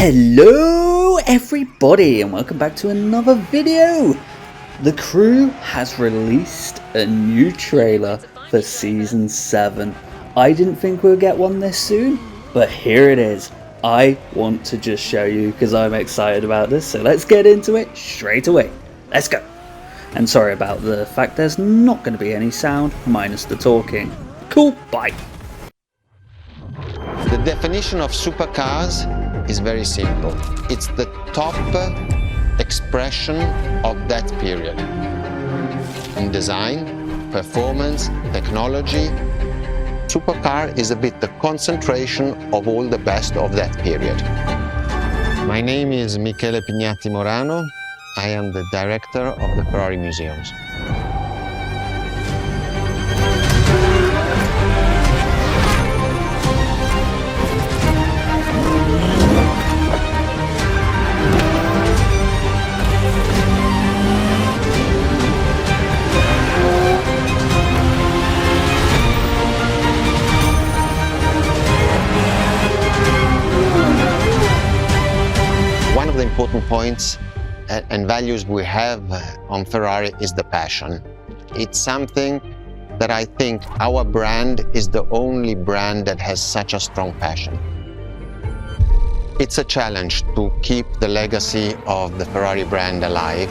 Hello everybody and welcome back to another video. The crew has released a new trailer for Season 7. I didn't think we'll get one this soon, but here it is. I want to just show you because I'm excited about this, so let's get into it straight away. Let's go. And sorry about the fact there's not going to be any sound, minus the talking. Cool, bye. The definition of supercars is very simple. It's the top expression of that period. In design, performance, technology, supercar is a bit the concentration of all the best of that period. My name is Michele Pignatti Morano. I am the director of the Ferrari Museums. One of the important points and values we have on Ferrari is the passion. It's something that I think our brand is the only brand that has such a strong passion. It's a challenge to keep the legacy of the Ferrari brand alive.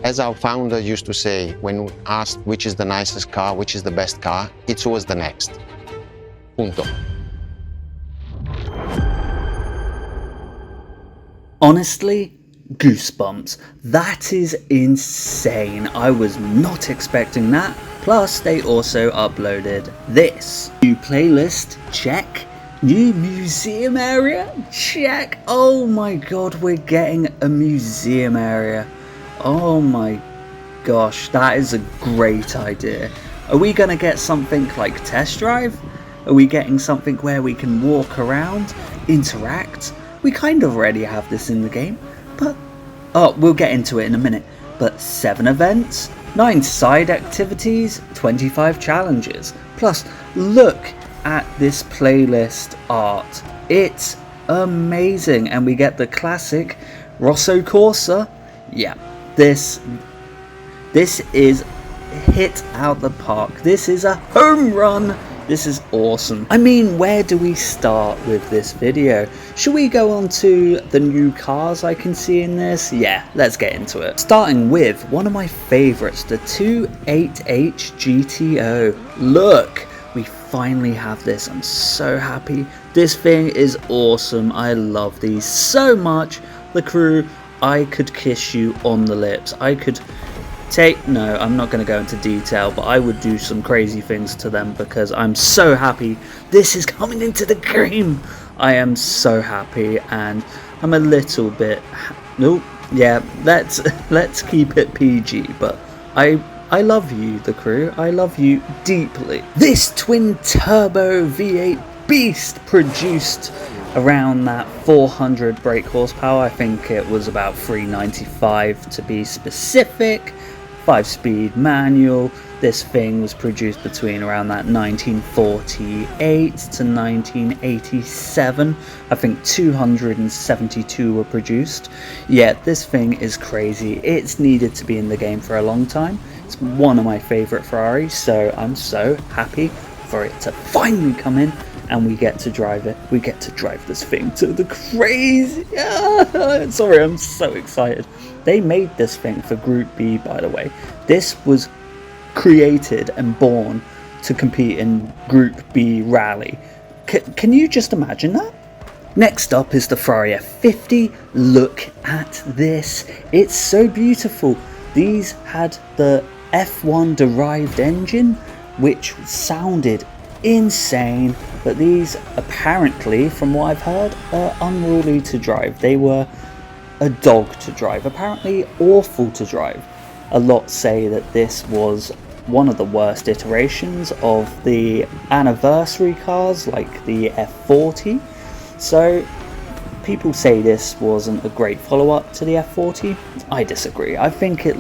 As our founder used to say, when asked which is the nicest car, which is the best car, it's always the next. Punto. Honestly, goosebumps. That is insane. I was not expecting that. Plus, they also uploaded this. New playlist, check. New museum area, check. Oh my god, we're getting a museum area. Oh my gosh, that is a great idea. Are we going to get something like test drive? Are we getting something where we can walk around, interact? We kind of already have this in the game, but oh, we'll get into it in a minute. But 7 events, 9 side activities, 25 challenges. Plus, look at this playlist art. It's amazing, and we get the classic Rosso Corsa. Yeah. This is hit out the park. This is a home run. This is awesome. I mean, where do we start with this video? Should we go on to the new cars I can see in this? Yeah, let's get into it. Starting with one of my favorites, the 28H GTO. Look, we finally have this. I'm so happy. This thing is awesome. I love these so much. The crew, I could kiss you on the lips. I could no, I'm not going to go into detail, but I would do some crazy things to them because I'm so happy this is coming into the game. I am so happy, and I'm a little bit, nope, yeah, let's keep it PG, but I love you, the crew. I love you deeply. This twin turbo V8 beast produced around that 400 brake horsepower. I think it was about 395 to be specific. 5-speed manual. This thing was produced between around that 1948 to 1987. I think 272 were produced. Yeah, this thing is crazy. It's needed to be in the game for a long time. It's one of my favorite Ferraris, so I'm so happy for it to finally come in. And we get to drive it. We get to drive this thing to the crazy. Sorry, I'm so excited. They made this thing for Group B, by the way. This was created and born to compete in Group B rally. Can you just imagine that? Next up is the Ferrari F50. Look at this. It's so beautiful. These had the F1 derived engine, which sounded insane, but these apparently, from what I've heard, are unruly to drive. They were a dog to drive, apparently awful to drive. A lot say that this was one of the worst iterations of the anniversary cars like the F40, so people say this wasn't a great follow-up to the F40. I disagree. I think it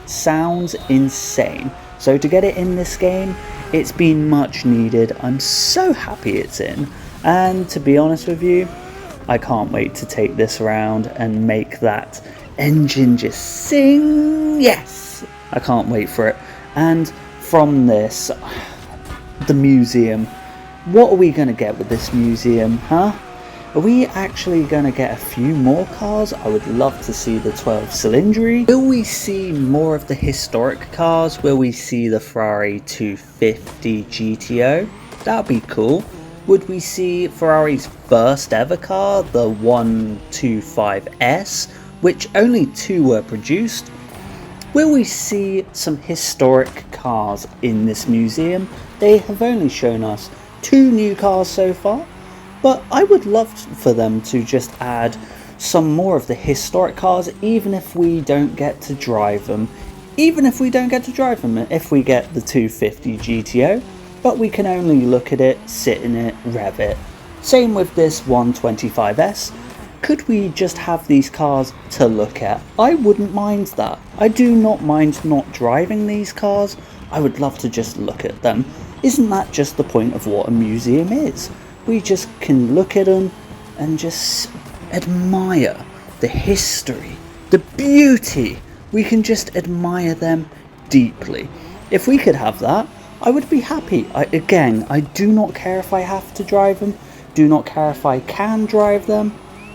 sounds insane. So to get it in this game, it's been much needed. I'm so happy it's in. And to be honest with you, I can't wait to take this around and make that engine just sing. Yes! I can't wait for it. And from this, the museum. What are we going to get with this museum, huh? Are we actually going to get a few more cars? I would love to see the 12 cylindry. Will we see more of the historic cars? Will we see the Ferrari 250 GTO? That'd be cool. Would we see Ferrari's first ever car, the 125S, which only 2 were produced? Will we see some historic cars in this museum? They have only shown us 2 new cars so far, but I would love for them to just add some more of the historic cars, even if we don't get to drive them. If we get the 250 GTO, but we can only look at it, sit in it, rev it. Same with this 125S. Could we just have these cars to look at? I wouldn't mind that. I do not mind not driving these cars. I would love to just look at them. Isn't that just the point of what a museum is? We just can look at them and just admire the history, the beauty. We can just admire them deeply. If we could have that, I would be happy. I do not care if I have to drive them, do not care if I can drive them,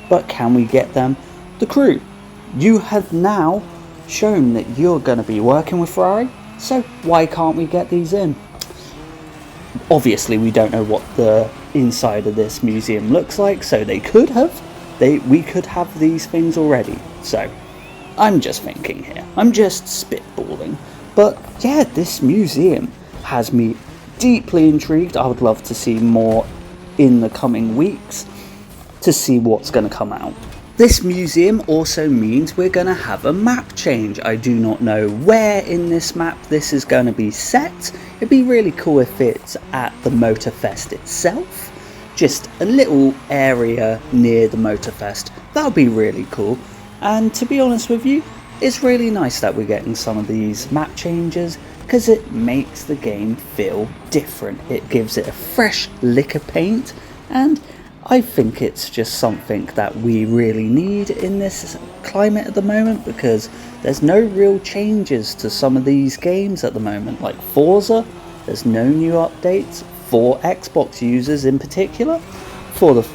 but can we get them? The crew, you have now shown that you're going to be working with Ferrari, so why can't we get these in? Obviously we don't know what the inside of this museum looks like, so we could have these things already. So I'm just thinking here, I'm just spitballing. But yeah, this museum has me deeply intrigued. I would love to see more in the coming weeks to see what's going to come out. This museum also means we're going to have a map change. I do not know where in this map this is going to be set. It'd be really cool if it's at the MotorFest itself. Just a little area near the MotorFest. That would be really cool. And to be honest with you, it's really nice that we're getting some of these map changes, because it makes the game feel different. It gives it a fresh lick of paint, and I think it's just something that we really need in this climate at the moment, because there's no real changes to some of these games at the moment. Like Forza, there's no new updates for Xbox users in particular. For the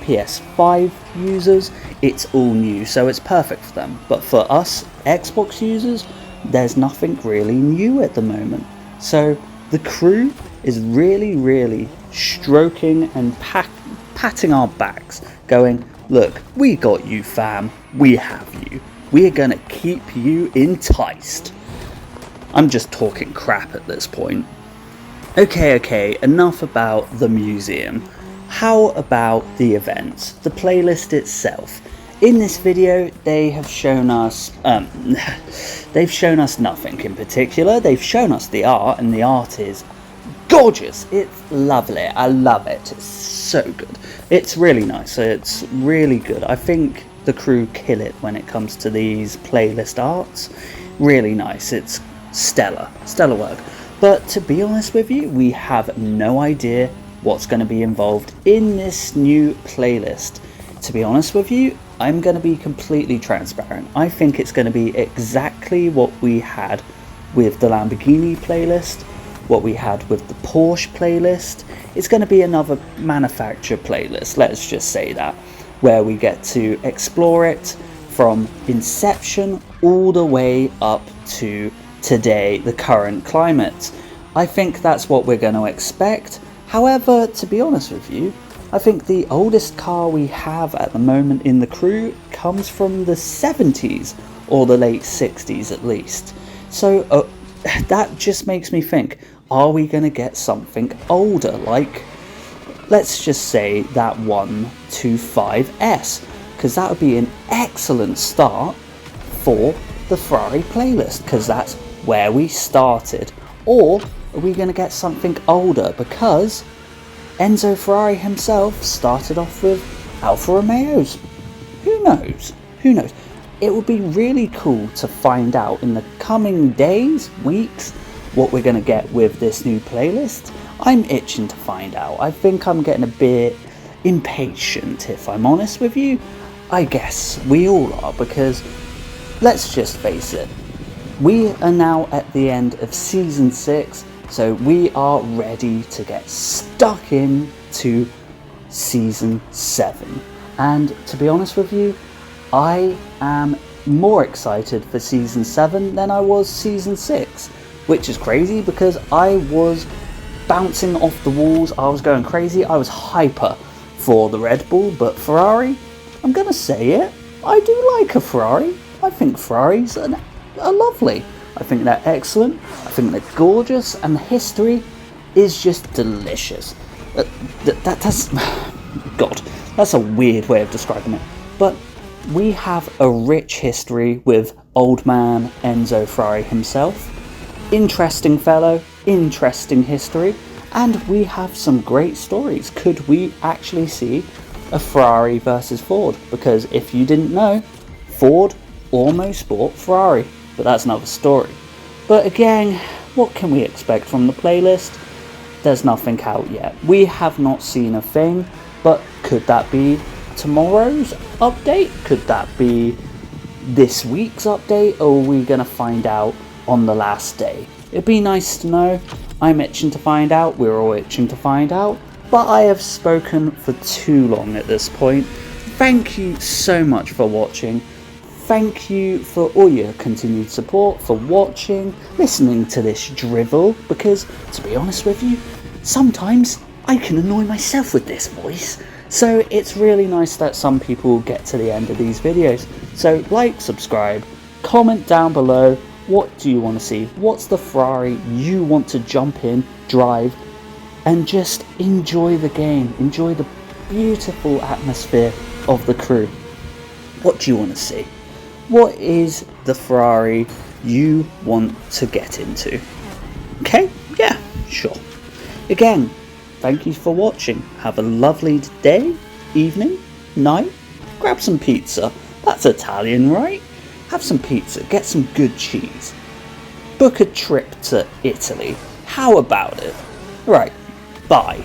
PS5 users, it's all new, so it's perfect for them. But for us Xbox users, there's nothing really new at the moment. So the crew is really stroking and patting our backs, going, look, we got you fam, we have you, we're gonna keep you enticed. I'm just talking crap at this point. Okay, enough about the museum. How about the events, the playlist itself? In this video, they have shown us, nothing in particular. They've shown us the art, and the art is gorgeous. It's lovely. I love it. It's so good. It's really nice. It's really good. I think the crew kill it when it comes to these playlist arts. Really nice. It's stellar work. But to be honest with you, we have no idea what's going to be involved in this new playlist. To be honest with you, I'm going to be completely transparent. I think it's going to be exactly what we had with the Lamborghini playlist, what we had with the Porsche playlist. It's going to be another manufacturer playlist, let's just say that, where we get to explore it from inception all the way up to today, the current climate. I think that's what we're going to expect. However, to be honest with you, I think the oldest car we have at the moment in the crew comes from the 70s or the late 60s at least. So that just makes me think, are we going to get something older, like let's just say that 125S, because that would be an excellent start for the Ferrari playlist, because that's where we started. Or are we going to get something older, because Enzo Ferrari himself started off with Alfa Romeos. Who knows? Who knows? It would be really cool to find out in the coming days, weeks, what we're going to get with this new playlist. I'm itching to find out. I think I'm getting a bit impatient, if I'm honest with you. I guess we all are, because let's just face it, we are now at the end of season 6, so we are ready to get stuck into season 7. And to be honest with you, I am more excited for season 7 than I was season 6, which is crazy because I was bouncing off the walls, I was going crazy, I was hyper for the Red Bull, but Ferrari, I'm gonna say it, I do like a Ferrari. I think Ferraris are lovely. I think they're excellent, I think they're gorgeous, and the history is just delicious. That's God, that's a weird way of describing it, but we have a rich history with old man Enzo Ferrari himself. Interesting fellow, interesting history, and we have some great stories. Could we actually see a Ferrari versus Ford? Because if you didn't know, Ford almost bought Ferrari, but that's another story. But again, what can we expect from the playlist? There's nothing out yet. We have not seen a thing, but could that be tomorrow's update? Could that be this week's update? Or are we going to find out on the last day? It'd be nice to know. I'm itching to find out. We're all itching to find out. But I have spoken for too long at this point. Thank you so much for watching. Thank you for all your continued support, for watching, listening to this drivel, because to be honest with you, sometimes I can annoy myself with this voice. So it's really nice that some people get to the end of these videos. So like, subscribe, comment down below, what do you want to see? What's the Ferrari you want to jump in, drive, and just enjoy the game. Enjoy the beautiful atmosphere of the crew. What do you want to see? What is the Ferrari you want to get into? Okay, yeah, sure. Again, thank you for watching. Have a lovely day, evening, night. Grab some pizza. That's Italian, right? Have some pizza, get some good cheese. Book a trip to Italy. How about it? Right, bye.